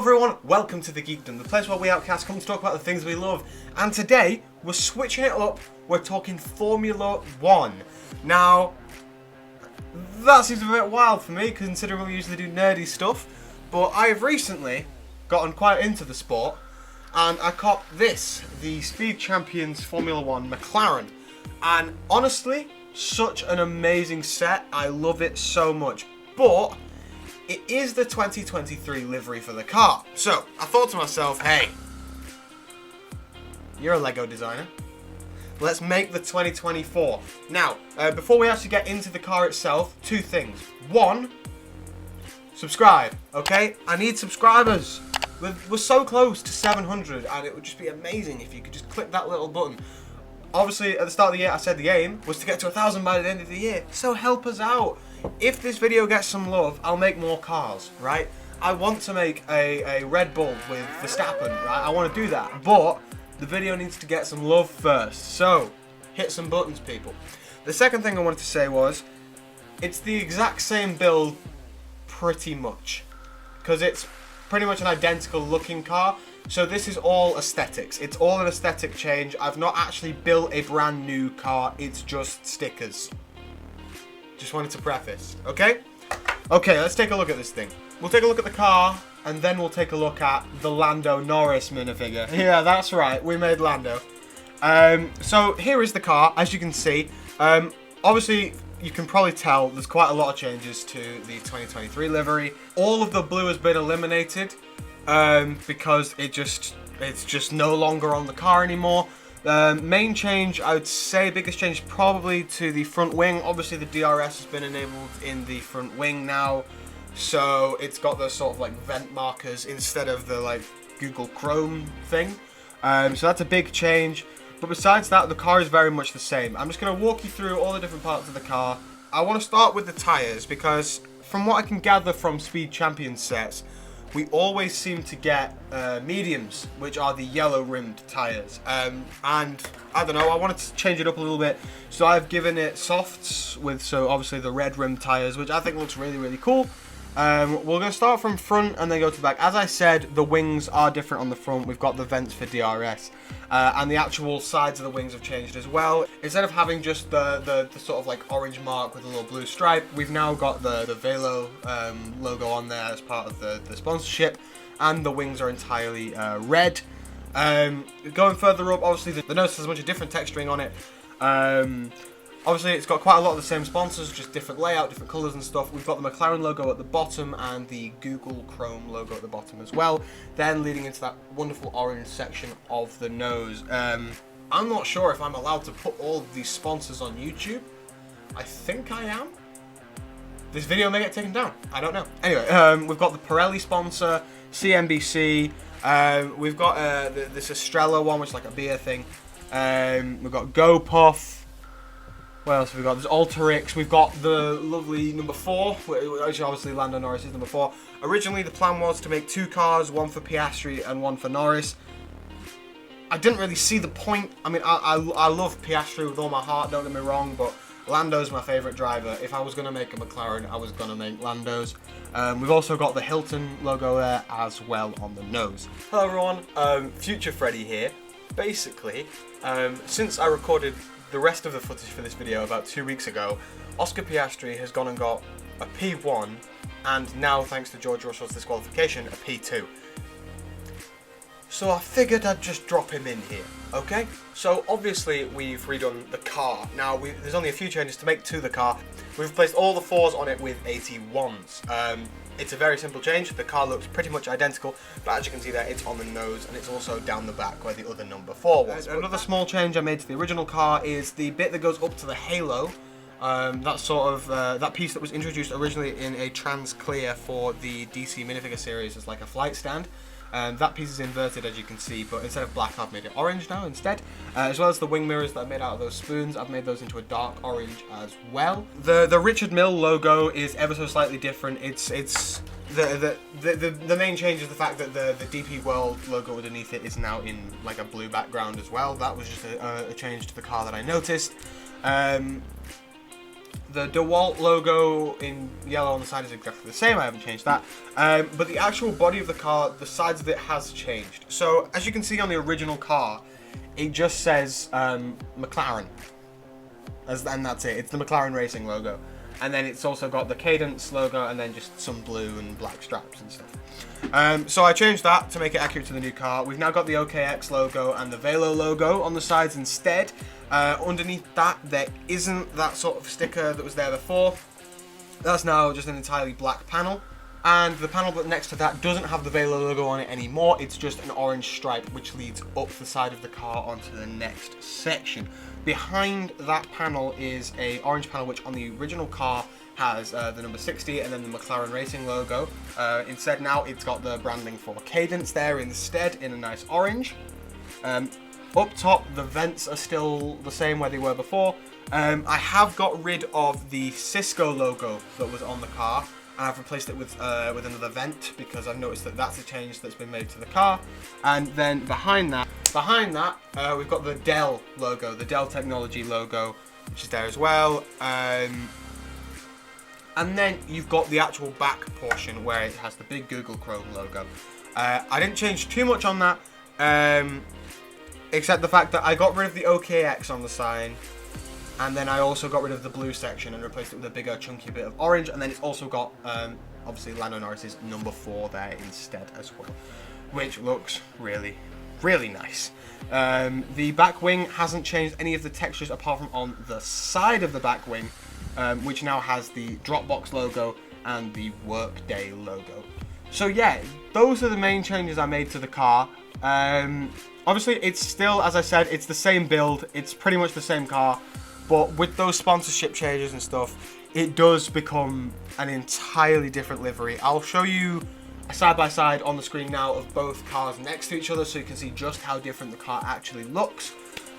everyone, welcome to The Geekdom, the place where we outcasts come to talk about the things we love. And today, we're switching it up, we're talking Formula 1. Now, that seems a bit wild for me, considering we usually do nerdy stuff. But I have recently gotten quite into the sport, and I copped this, the Speed Champions Formula 1 Mclaren. And honestly, such an amazing set, I love it so much. But it is the 2023 livery for the car. So, I thought to myself, hey, you're a Lego designer. Let's make the 2024. Now, before we actually get into the car itself, two things. One, subscribe, okay? I need subscribers. We're so close to 700, and it would just be amazing if you could just click that little button. Obviously, at the start of the year, I said the aim was to get to 1,000 by the end of the year. So help us out. If this video gets some love, I'll make more cars, right? I want to make a Red Bull with Verstappen, right? I want to do that, but the video needs to get some love first. So, hit some buttons, people. The second thing I wanted to say was, it's the exact same build, pretty much, because it's pretty much an identical looking car. So this is all aesthetics. It's all an aesthetic change. I've not actually built a brand new car. It's just stickers. Just wanted to preface, okay? Okay, let's take a look at this thing. We'll take a look at the car, and then we'll take a look at the Lando Norris minifigure. Yeah, that's right, we made Lando. So here is the car, as you can see. Obviously, you can probably tell there's quite a lot of changes to the 2023 livery. All of the blue has been eliminated because it's just no longer on the car anymore. Main change, I would say, biggest change probably to the front wing. Obviously, the DRS has been enabled in the front wing now, so it's got those sort of like vent markers instead of the like Google Chrome thing. So that's a big change. But besides that, the car is very much the same. I'm just going to walk you through all the different parts of the car. I want to start with the tyres because from what I can gather from Speed Champions sets, we always seem to get mediums, which are the yellow rimmed tyres. And I don't know, I wanted to change it up a little bit. So I've given it softs with, so obviously the red rimmed tyres, which I think looks really, really cool. We're going to start from front and then go to the back. As I said, the wings are different on the front. We've got the vents for DRS. And the actual sides of the wings have changed as well. Instead of having just the sort of like orange mark with a little blue stripe, we've now got the Velo logo on there as part of the sponsorship. And the wings are entirely red. Going further up, obviously the nose has a bunch of different texturing on it. Obviously, it's got quite a lot of the same sponsors, just different layout, different colours and stuff. We've got the Mclaren logo at the bottom and the Google Chrome logo at the bottom as well. Then leading into that wonderful orange section of the nose. I'm not sure if I'm allowed to put all of these sponsors on YouTube. I think I am. This video may get taken down. I don't know. Anyway, we've got the Pirelli sponsor, CNBC. We've got this Estrella one, which is like a beer thing. We've got GoPuff. What else have we got? There's Alterix. We've got the lovely number 4, which obviously Lando Norris is number 4. Originally, the plan was to make 2 cars, one for Piastri and one for Norris. I didn't really see the point. I mean, I love Piastri with all my heart, don't get me wrong, but Lando's my favourite driver. If I was going to make a McLaren, I was going to make Lando's. We've also got the Hilton logo there as well on the nose. Hello everyone, Future Freddy here. Basically, since I recorded the rest of the footage for this video about 2 weeks ago, Oscar Piastri has gone and got a P1 and now, thanks to George Russell's disqualification, a P2. So I figured I'd just drop him in here, okay? So obviously we've redone the car. Now there's only a few changes to make to the car. We've replaced all the 4s on it with 81s. It's a very simple change. The car looks pretty much identical, but as you can see there, it's on the nose and it's also down the back where the other number 4 was. Another small change I made to the original car is the bit that goes up to the halo. That sort of that piece that was introduced originally in a trans clear for the DC minifigure series as like a flight stand. That piece is inverted, as you can see, but instead of black, I've made it orange now instead. As well as the wing mirrors that I made out of those spoons, I've made those into a dark orange as well. The Richard Mille logo is ever so slightly different. It's the main change is the fact that the DP World logo underneath it is now in like a blue background as well. That was just a change to the car that I noticed. The DeWalt logo in yellow on the side is exactly the same. I haven't changed that. But the actual body of the car, the sides of it has changed. So as you can see on the original car, it just says Mclaren. And that's it. It's the Mclaren Racing logo. And then it's also got the Cadence logo and then just some blue and black straps and stuff. So I changed that to make it accurate to the new car. We've now got the OKX logo and the Velo logo on the sides instead. Underneath that, there isn't that sort of sticker that was there before. That's now just an entirely black panel. And the panel next to that doesn't have the Velo logo on it anymore. It's just an orange stripe which leads up the side of the car onto the next section. Behind that panel is a orange panel which on the original car has the number 60 and then the McLaren Racing logo. Instead now it's got the branding for Cadence there instead in a nice orange. Up top the vents are still the same where they were before. I have got rid of the Cisco logo that was on the car. And I've replaced it with another vent because I've noticed that that's a change that's been made to the car. And then behind that, we've got the Dell logo, the Dell Technology logo, which is there as well. And then you've got the actual back portion where it has the big Google Chrome logo. I didn't change too much on that, except the fact that I got rid of the OKX on the sign. And then I also got rid of the blue section and replaced it with a bigger chunky bit of orange. And then it's also got, obviously, Lando Norris's number 4 there instead as well. Which looks really, really nice. The back wing hasn't changed any of the textures apart from on the side of the back wing. Which now has the Dropbox logo and the Workday logo. So yeah, those are the main changes I made to the car. Obviously, it's still, as I said, it's the same build. It's pretty much the same car. But with those sponsorship changes and stuff, it does become an entirely different livery. I'll show you a side-by-side on the screen now of both cars next to each other so you can see just how different the car actually looks.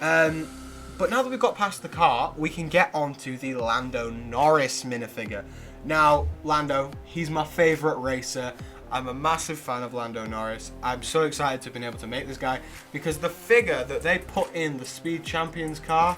But now that we've got past the car, we can get onto the Lando Norris minifigure. Now, Lando, he's my favourite racer. I'm a massive fan of Lando Norris. I'm so excited to have been able to make this guy because the figure that they put in the Speed Champions car,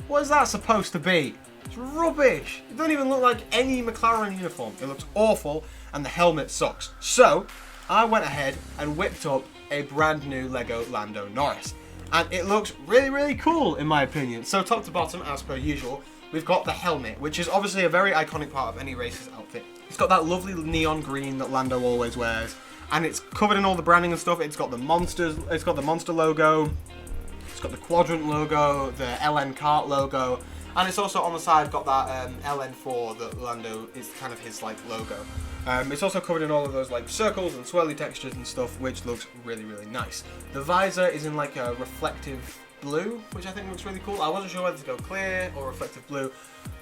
what is that supposed to be? It's rubbish. It doesn't even look like any McLaren uniform. It looks awful and the helmet sucks. So I went ahead and whipped up a brand new Lego Lando Norris. And it looks really, really cool in my opinion. So top to bottom, as per usual, we've got the helmet, which is obviously a very iconic part of any racer's outfit. It's got that lovely neon green that Lando always wears. And it's covered in all the branding and stuff. It's got the Monster logo. It's got the Quadrant logo, the LN Kart logo, and it's also on the side got that LN4 that Lando is kind of his like logo. It's also covered in all of those like circles and swirly textures and stuff, which looks really, really nice. The visor is in like a reflective blue, which I think looks really cool. I wasn't sure whether to go clear or reflective blue,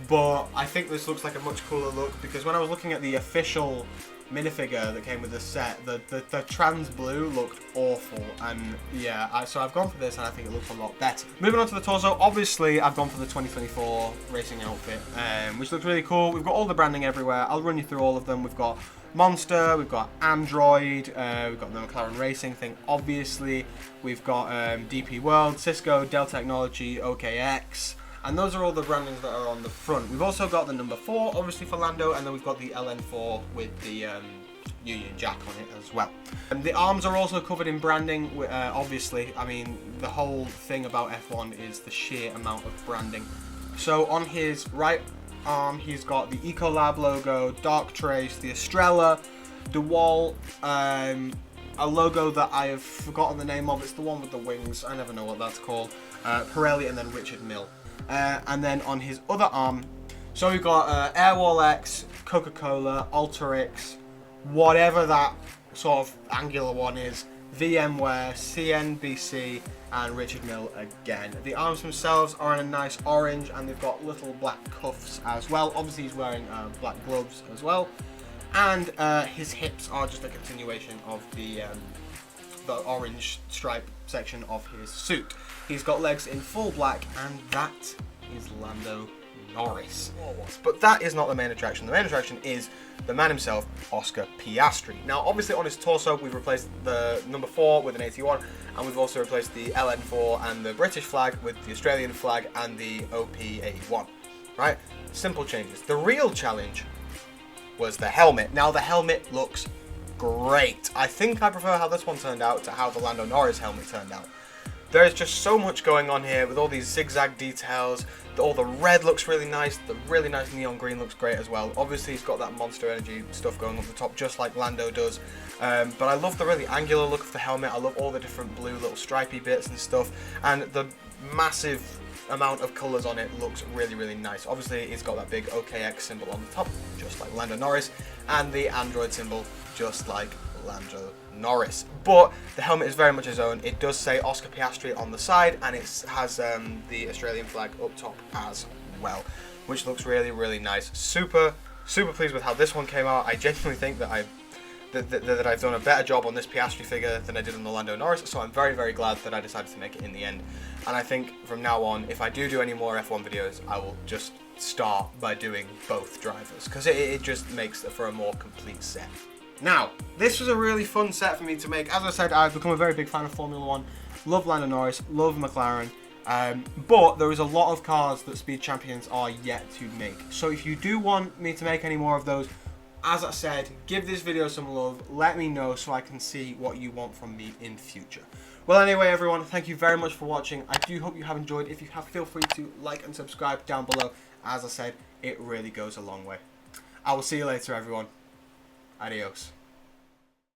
but I think this looks like a much cooler look because when I was looking at the official minifigure that came with the set, the trans blue looked awful, and yeah, so I've gone for this and I think it looks a lot better. Moving on to the torso, obviously I've gone for the 2024 racing outfit, which looks really cool. We've got all the branding everywhere. I'll run you through all of them. We've got Monster, we've got Android, we've got the McLaren Racing thing, obviously. We've got DP World, Cisco, Dell Technology, OKX, and those are all the brandings that are on the front. We've also got the number 4, obviously for Lando, and then we've got the LN4 with the Union Jack on it as well. And the arms are also covered in branding, obviously. I mean, the whole thing about F1 is the sheer amount of branding. So on his right arm, he's got the Ecolab logo, Dark Trace, the Estrella, DeWalt, a logo that I have forgotten the name of. It's the one with the wings. I never know what that's called. Pirelli, and then Richard Mille. And then on his other arm, so we've got Airwall X, Coca-Cola, Alterix, whatever that sort of angular one is, VMware, CNBC, and Richard Mille again. The arms themselves are in a nice orange, and they've got little black cuffs as well. Obviously he's wearing black gloves as well. And his hips are just a continuation of the orange stripe section of his suit. He's got legs in full black, and that is Lando Norris. But that is not the main attraction. The main attraction is the man himself, Oscar Piastri. Now, obviously on his torso, we've replaced the number 4 with an 81, and we've also replaced the LN4 and the British flag with the Australian flag and the OP81, right? Simple changes. The real challenge was the helmet. Now, the helmet looks great. I think I prefer how this one turned out to how the Lando Norris helmet turned out. There's just so much going on here with all these zigzag details. All the red looks really nice. The really nice neon green looks great as well. Obviously, he's got that Monster Energy stuff going up the top, just like Lando does. But I love the really angular look of the helmet. I love all the different blue little stripy bits and stuff. And the massive amount of colours on it looks really, really nice. Obviously, it's got that big OKX symbol on the top, just like Lando Norris, and the Android symbol, just like Lando Norris. But the helmet is very much his own. It does say Oscar Piastri on the side, and it has the Australian flag up top as well, which looks really, really nice. Super pleased with how this one came out. I genuinely think that I've done a better job on this Piastri figure than I did on the Lando Norris, so I'm very, very glad that I decided to make it in the end. And I think from now on, if I do any more F1 videos, I will just start by doing both drivers, because it just makes for a more complete set. Now, this was a really fun set for me to make. As I said, I've become a very big fan of Formula 1. Love Lando Norris, love McLaren. But there is a lot of cars that Speed Champions are yet to make. So if you do want me to make any more of those, as I said, give this video some love. Let me know so I can see what you want from me in future. Well, anyway, everyone, thank you very much for watching. I do hope you have enjoyed. If you have, feel free to like and subscribe down below. As I said, it really goes a long way. I will see you later, everyone. Adios.